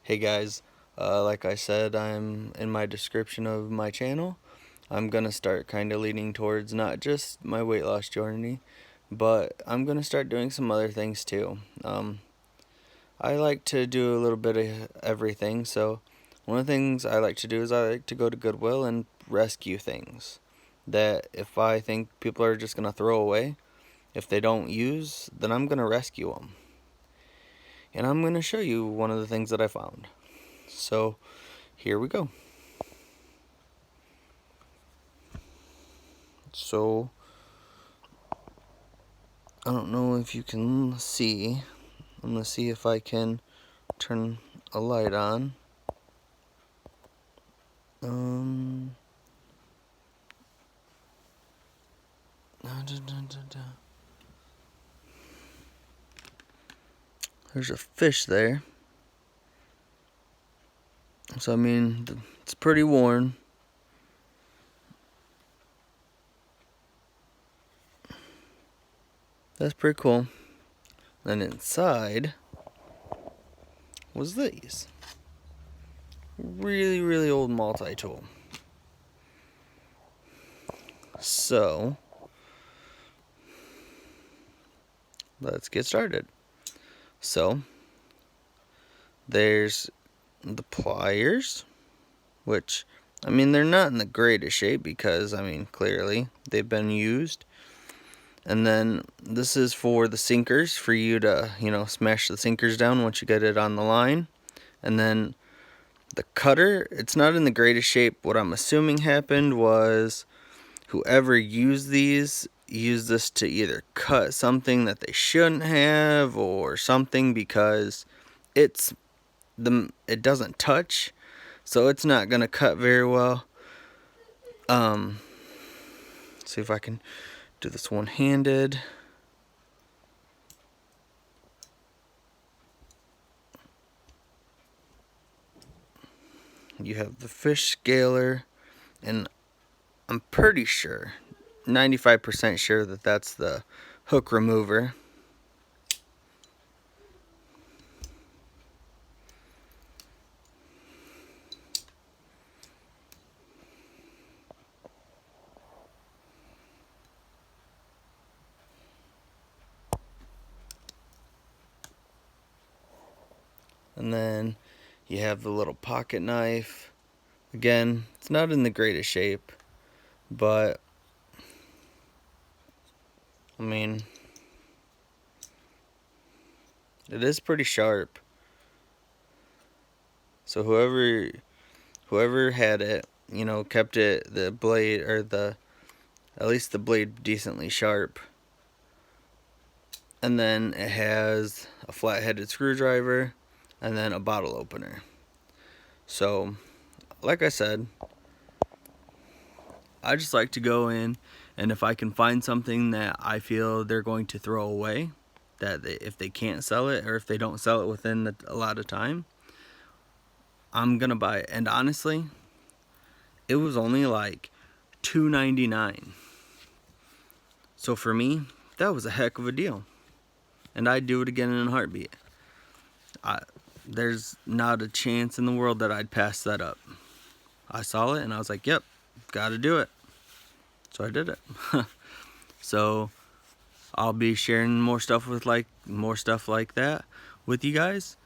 Hey guys, like I said, I'm in my description of my channel. I'm gonna start kind of leaning towards not just my weight loss journey, but I'm gonna start doing some other things too. I like to do a little bit of everything, so one of the things I like to do is I like to go to Goodwill and rescue things that if I think people are just gonna throw away, if they don't use, then I'm gonna rescue them. And I'm gonna show you one of the things that I found. So here we go. So I don't know if you can see. I'm gonna see if I can turn a light on. There's a fish there. So I mean, it's pretty worn. That's pretty cool. Then inside was these. Really old multi-tool. So let's get started. So there's the pliers, which I mean they're not in the greatest shape because I mean clearly they've been used. And then this is for the sinkers, for you to, smash the sinkers down once you get it on the line. And then the cutter, it's not in the greatest shape. What I'm assuming happened was whoever used these used this to either cut something that they shouldn't have or something, because it doesn't touch, so it's not gonna cut very well. See if I can do this one-handed. You have the fish scaler, and I'm pretty sure, 95% sure that that's the hook remover. And then you have the little pocket knife. Again, it's not in the greatest shape, but I mean, it is pretty sharp. So whoever had it, kept it, the blade, or at least the blade, decently sharp. And then it has a flat-headed screwdriver and then a bottle opener. So like I said, I just like to go in, and if I can find something that I feel they're going to throw away, if they can't sell it, or if they don't sell it within a lot of time, I'm gonna buy it. And honestly, it was only like $2.99. So for me, that was a heck of a deal, and I'd do it again in a heartbeat. There's not a chance in the world that I'd pass that up. I saw it and I was like, yep, gotta do it. So I did it. So I'll be sharing more stuff like that with you guys.